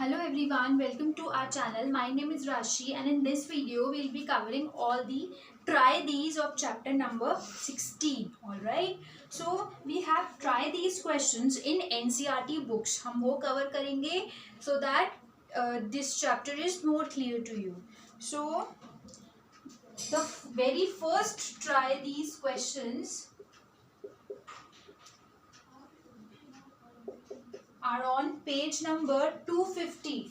Hello everyone, welcome to our channel. My name is Rashi and in this video we'll be covering all the try these of chapter number 16. Alright, so we have try these questions in NCERT books. हम वो cover करेंगे so that this chapter is more clear to you. So the very first try these questions are on page number 250.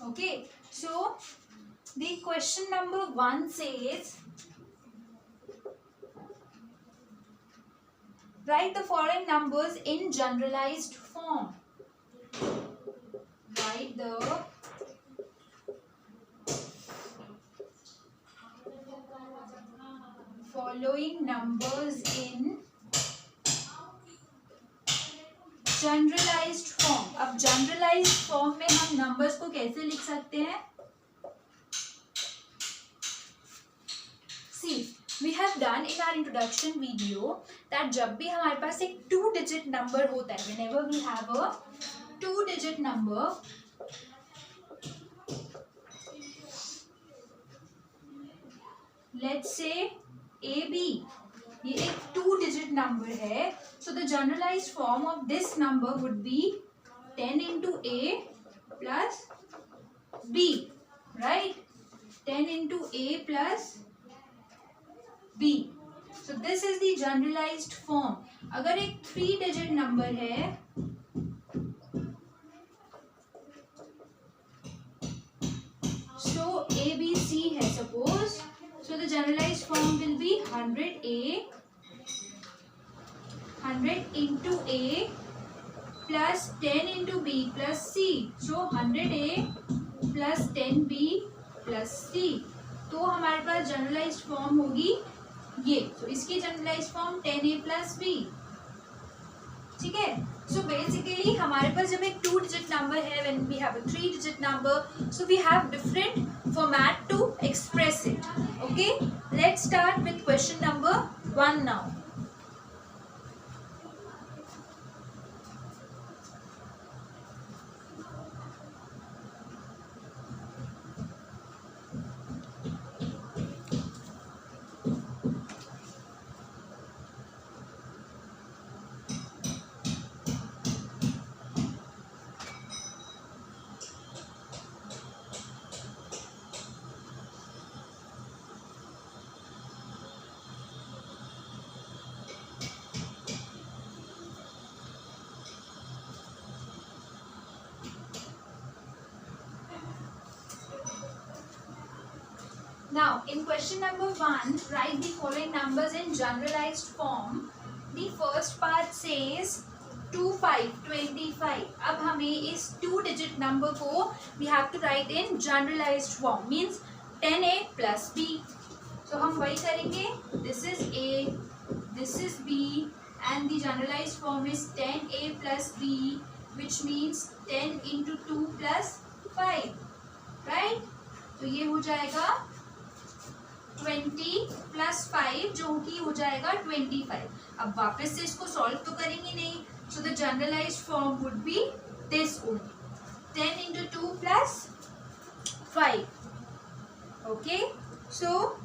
Okay, so the question number 1 says, write the following numbers in generalized form. Write the following numbers in generalised form. अब generalised form में हम numbers को कैसे लिख सकते हैं? See we have done in our introduction video that जब भी हमारे पास एक 2 डिजिट नंबर होता है, whenever we have a 2 digit number, let's say AB, ये एक 2 डिजिट नंबर है. So the generalized form of this number would be 10 into A plus B, right? 10 into A plus B. So this is the generalized form. अगर एक 3 digit number है, so ABC है suppose, so the generalized form will be 100A 100 into A plus 10 into B plus C. So 100A plus 10B plus C. तो हमारे पास generalised form होगी ये. तो इसकी generalised form 10A plus B. ठीक है. सो बेसिकली हमारे पास जब एक 2 डिजिट नंबर है, when we have a 3 digit number, so we have different format to express it. Okay, let's start with question number 1 now. Now, in question number 1, write the following numbers in generalized form. The first part says 2, 5, 25. अब हमें इस 2 digit number को we have to write in generalized form, means 10A plus B. So हम वही करेंगे. This is A, this is B, and the generalized form is 10A plus B, which means 10 into 2 plus 5, right? तो ये हो जाएगा 20 plus 5, जो कि हो जाएगा 25. अब वापस से इसको सॉल्व तो करेंगे नहीं, so the generalized form would be this only, 10 into 2 plus 5. Okay, so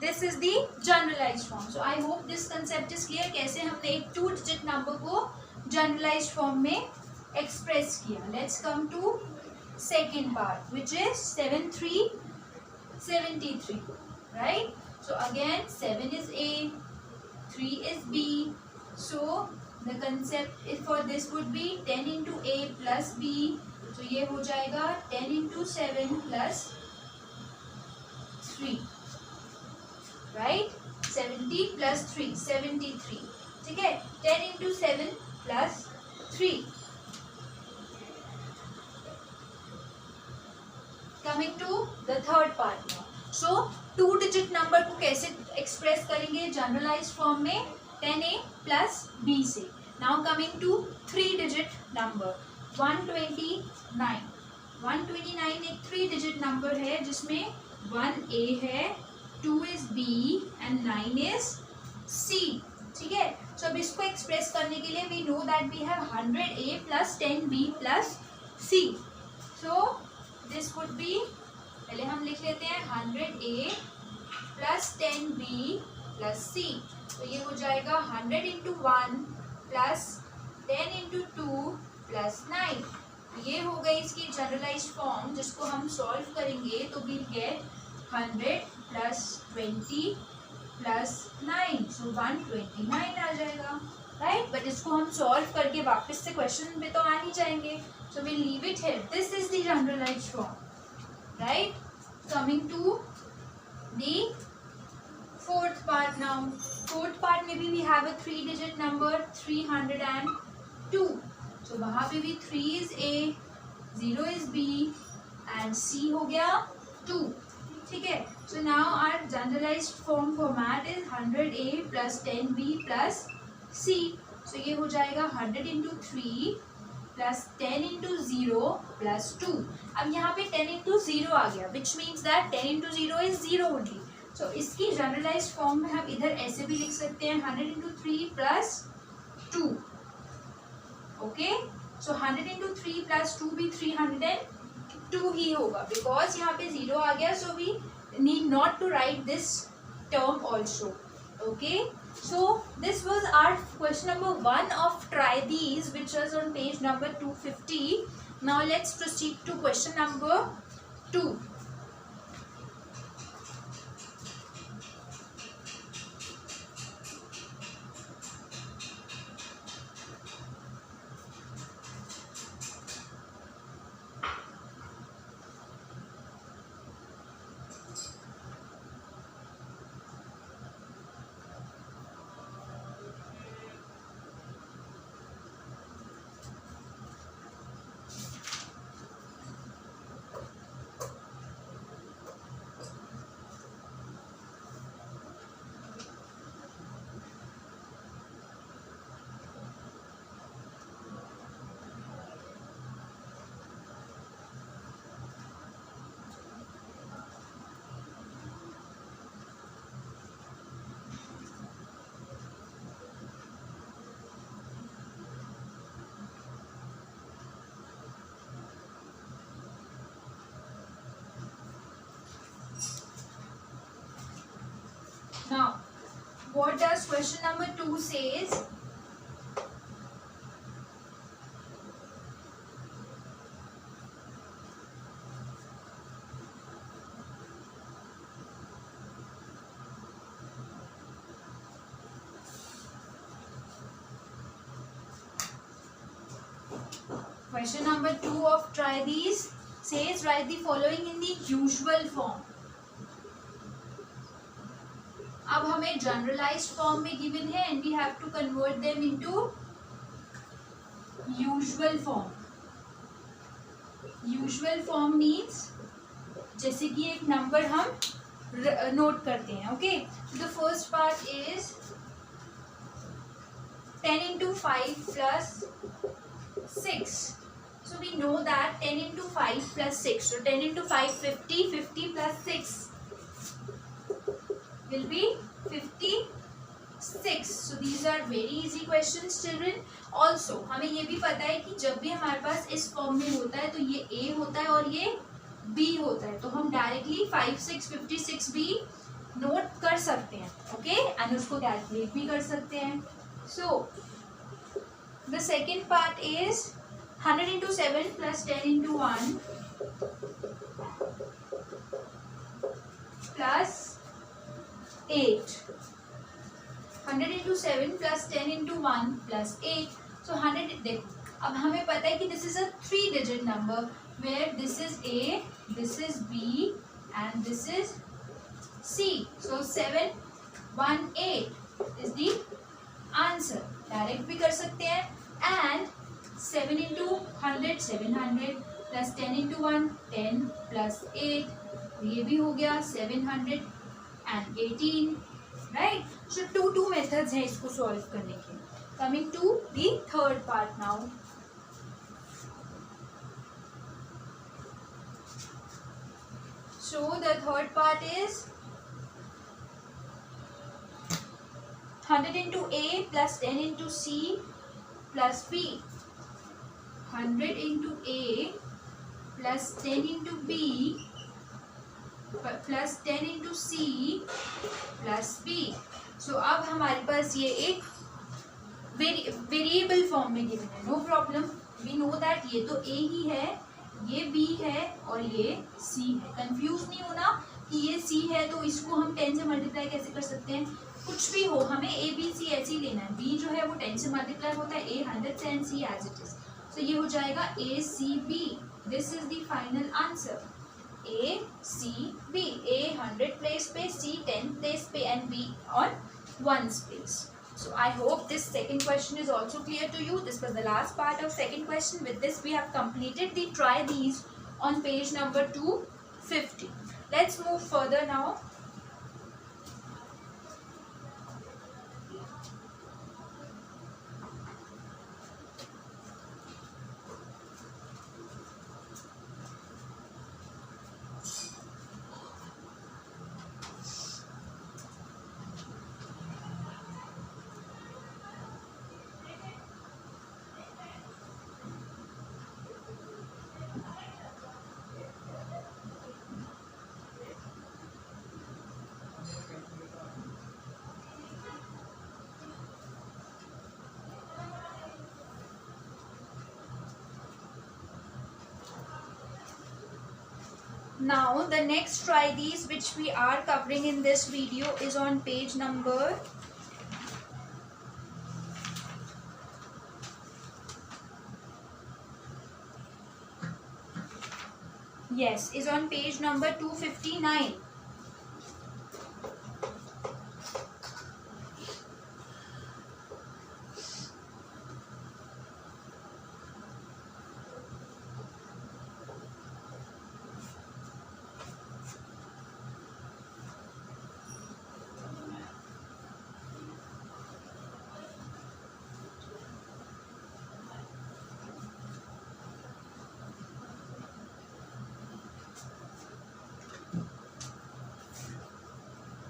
this is the generalized form. So I hope this concept is clear. कैसे हमने एक 2 digit number को generalized form में express किया. Let's come to second part, which is 7, 3, 73, right? So again 7 is A, 3 is B. So the concept is for this would be 10 into A plus B. So ये हो जाएगा 10 into 7 plus 3, right? 70 plus 3, 73. ठीक है. 10 into 7 plus 3. Coming to the third part now. So 2 digit number को कैसे express करेंगे generalised form में? 10A plus B से. Now coming to 3 digit number, 129. 129 एक 3 digit number है जिसमें 1A है, 2 is B and 9 is C. ठीक है. सो अब इसको एक्सप्रेस करने के लिए we know that we have 100a plus 10b plus c. So this would be, पहले हम लिख लेते हैं 100a plus 10b plus c. तो ये हो जाएगा 100 इंटू 1 प्लस 10 इंटू 2 प्लस 9. ये हो गई इसकी जनरलाइज फॉर्म जिसको हम सॉल्व करेंगे तो वील गेट 100 प्लस 20 प्लस 9. सो 129 आ जाएगा, राइट. बट इसको हम सॉल्व करके वापस से क्वेश्चन पे तो आ नहीं जाएंगे. So we'll leave it here. This is the generalize form, right. Coming to the fourth part now. Fourth part में भी we have a 3-digit number 302. So वहाँ पे भी 3 is A, 0 is B and C हो गया 2. ठीक है. So now our generalized format is 100A plus 10B plus C. So ये हो जाएगा 100 into 3 plus 10 into 0 plus 2. अब यहाँ पे 10 into 0 आ गया which means that 10 into 0 is 0 only. तो इसकी जनरलाइज फॉर्म में हम इधर ऐसे भी लिख सकते हैं 100 इंटू 3 प्लस 2. ओके. सो 100 इंटू 3 प्लस 2 भी 302 ही होगा बिकॉज यहाँ पे 0 आ गया. So we need not to write this term also. Okay. So this was our question number 1 of try these which was on page number 250. Now let's proceed to question number 2. Now, what does question number 2 says? Question number 2 of try these says write the following in the usual form. अब हमें generalized form में given है and we have to convert them into usual form. Usual form means जैसे कि एक number हम note करते हैं. Okay. The first part is 10 into 5 plus 6. So we know that 10 into 5 plus 6. So 10 into 5 50. 50 plus 6 will be 56. So these are very easy questions children. Also हमें ये भी पता है कि जब भी हमारे पास इस फॉर्म में होता है तो ये A होता है और ये B होता है. तो हम डायरेक्टली 5 6 56 भी नोट कर सकते हैं. ओके. एंड उसको कैलकुलेट भी कर सकते हैं. So the second part is 100 into 7 plus 10 into 1 plus 8. 100 into 7 plus 10 into 1 plus 8. So 100. देखो अब हमें पता है कि this is a 3-digit number where this is A, this is B and this is C. So 7 1 8 is the answer. Direct भी कर सकते हैं. And 7 into 100 700 plus 10 into 1 10 plus 8. ये भी हो गया 700 and 18. Right. So two methods हैं इसको सॉल्व करने के. Coming to the third part now. So the third part is 100 into A plus 10 into C plus B. 100 into A plus 10 into B plus 10 into C plus B. So अब हमारे पास ये एक variable form में given है. No problem, we know that ये तो ए ही है, ये बी है और ये सी है. कंफ्यूज नहीं होना कि ये सी है तो इसको हम 10 से मल्टीप्लाई कैसे कर सकते हैं. कुछ भी हो, हमें ए बी सी ऐसे ही लेना है. बी जो है वो 10 से मल्टीप्लाई होता है, ए 100 से and C as it is. So ये हो जाएगा A C B. This is the final answer. A, C, B. A 100 place पे, C 10 place पे and B on 1's place. So I hope this second question is also clear to you. This was the last part of second question. With this we have completed the try these on page number 250. Let's move further now. Now the next try these which we are covering in this video is on page number is on page number 259.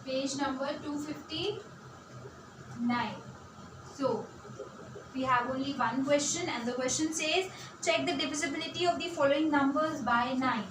Page number 259. So we have only one question and the question says check the divisibility of the following numbers by 9.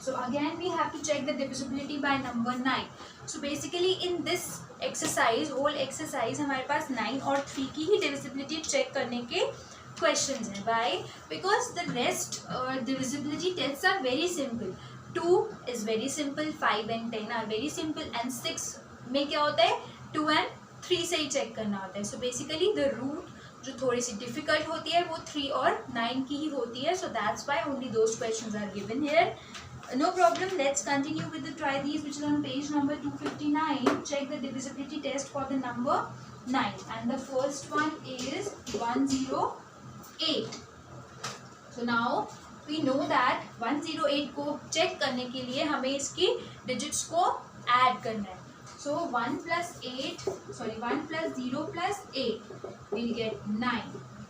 So again we have to check the divisibility by number 9. So basically in this exercise, whole exercise हमारे पास 9 और 3 की ही divisibility check करने के questions हैं. Why? Because the rest divisibility tests are very simple. 2 is very simple, 5 and 10 are very simple and 6 में क्या होता है 2 and 3 से ही check करना होता है. So basically the root जो थोड़ी सी difficult होती है वो 3 और 9 की ही होती है. So that's why only those questions are given here. No problem. Let's continue with the try these which is on page number 259. Check the divisibility test for the number 9 and the first one is 108. So now we know that 108 को check करने के लिए हमें इसकी digits को add करना है. So 1 plus 0 plus 8 we'll get 9.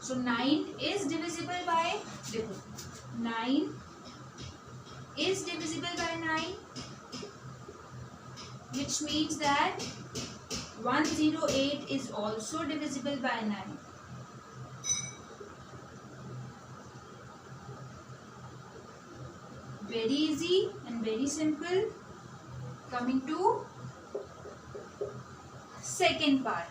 So 9 is divisible by, देखो 9 is divisible by 9, which means that 108 is also divisible by 9. Very easy and very simple. Coming to second part.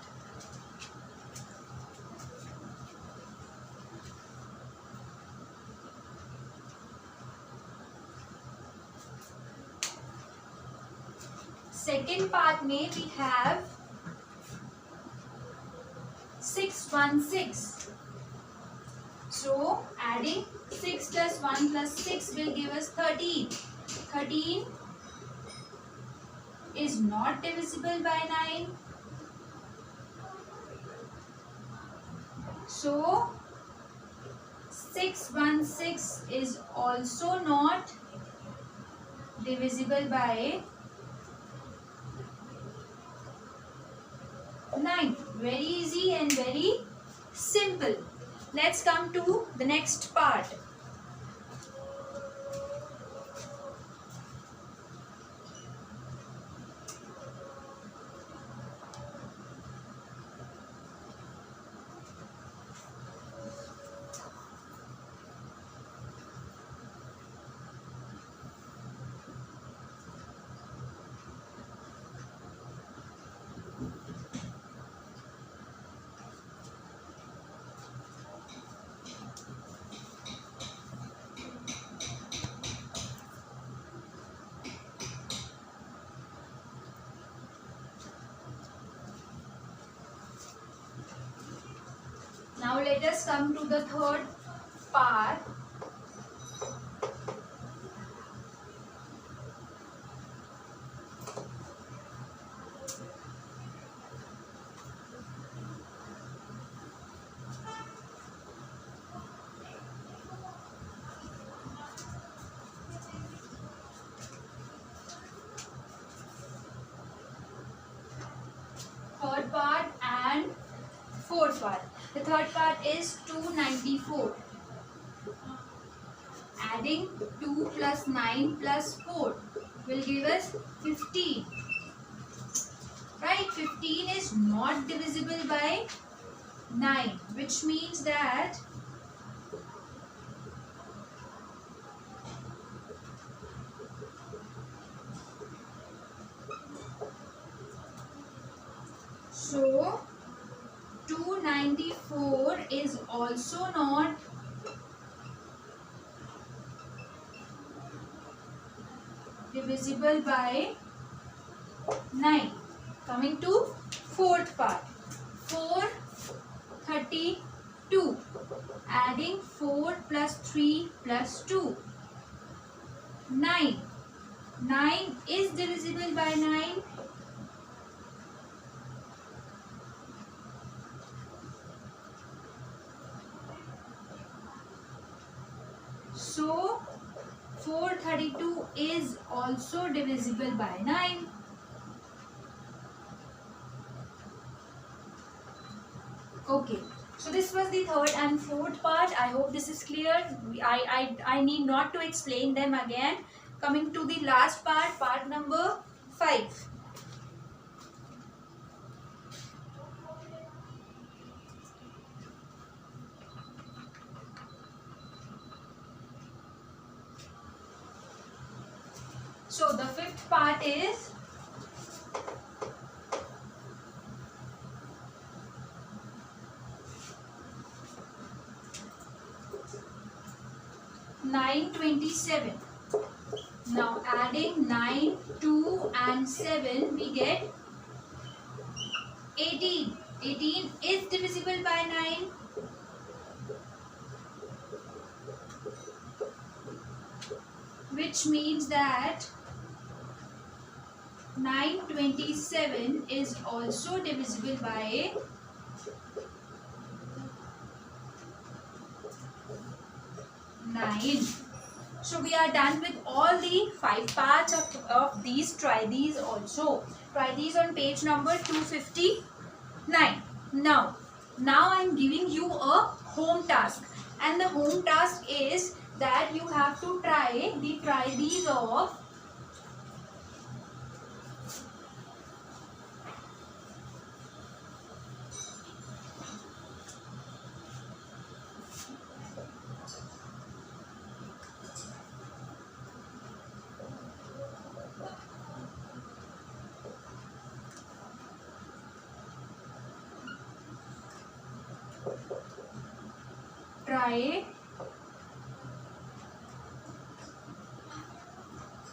Second part में we have 616. So adding 6 plus 1 plus 6 will give us 13. 13 is not divisible by 9. So 616 is also not divisible by 9. Very easy and very simple. Let's come to the next part. Now let us come to the third part. Third part and fourth part. The third part is 294. Adding 2 plus 9 plus 4 will give us 15. Right? 15 is not divisible by 9, which means that so 294 is also not divisible by 9. Coming to fourth part. 432. Adding 4 plus 3 plus 2. 9. 9 is divisible by 9. So 432 is also divisible by 9. Okay, so this was the third and fourth part. I hope this is clear. I need not to explain them again. Coming to the last part, part number 5. So the fifth part is 927. Now adding 9, 2 and 7 we get 18. 18 is divisible by 9. Which means that 927 is also divisible by 9. So we are done with all the 5 parts of these. Try these also. Try these on page number 259. Now I am giving you a home task, and the home task is that you have to try these of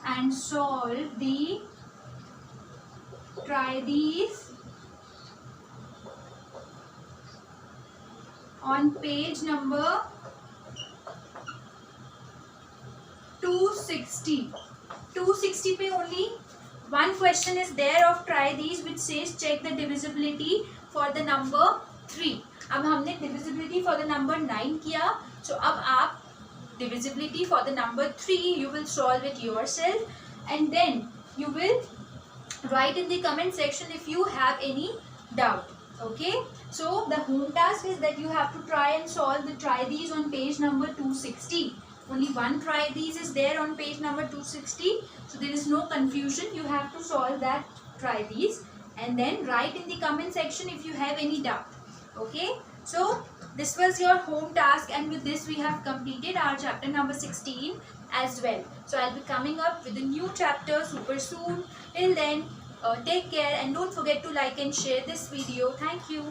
and solve the try these on page number 260. 260 पे only one question is there of try these which says check the divisibility for the number 3. अब हमने divisibility for the number 9 किया, so अब आप divisibility for the number 3 you will solve it yourself, and then you will write in the comment section if you have any doubt. Okay, so the home task is that you have to try and solve the try these on page number 260. Only one try these is there on page number 260, so there is no confusion. You have to solve that try these and then write in the comment section if you have any doubt. Okay, so this was your home task, and with this we have completed our chapter number 16 as well. So I'll be coming up with a new chapter super soon. Till then, take care and don't forget to like and share this video. Thank you.